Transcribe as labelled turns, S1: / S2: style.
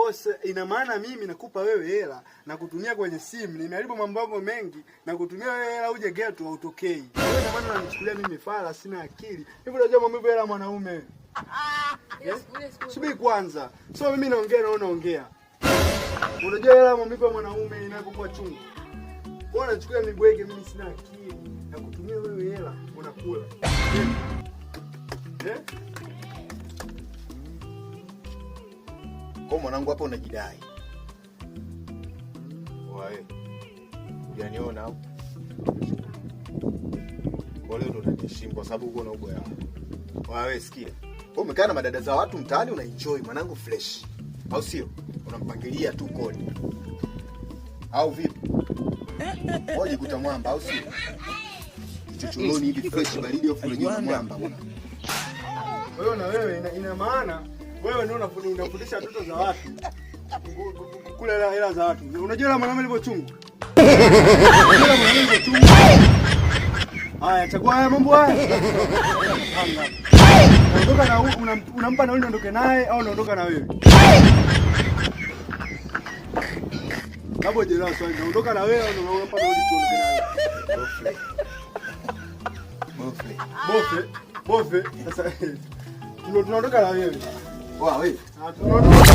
S1: Boss, ina maana mimi nakupa wewe hela na kutumia kwenye simu, nimeharibu mambo yangu mengi na kutumia wewe hela uje geto hautokei. Wewe ina maana unanichukulia mimi fala, sina akili. Hivi unajua maumivu hela mwanaume? Subiri kwanza. So mimi naongea na unaongea. Unajua hela maumivu ya mwanaume inapokuwa chungu. Wewe unachukulia mibwege, mimi sina akili na kutumia wewe hela unakula.
S2: Kwa mwanangu hapa unajidai. Wae. Unaniona au? Kwa leo ndo unajiheshimu kwa sababu uko na ugo yako. Wae sikia. Wewe umekaa na madada za watu mtaani unaenjoy mwanangu fresh. Au sio? Unampangilia tu kodi. Au vipi? Wewe kuta mwamba au sio? Kichochoroni hivi fresh baridi au fulani mwamba bwana.
S1: Wewe na wewe ina maana wewe ndio unafundisha watoto za watu kula hela za watu. Unajua la mwanaume alivyo chungu. Haya, chagua haya mambo haya. Unaondoka na unampa na wewe unaondoka naye au unaondoka na wewe? Kabo jela swali, unaondoka na wewe au unampa na wewe unaondoka naye? Bofe. Sasa tunaondoka na wewe.
S2: Wa wewe.
S1: Tunaondoka.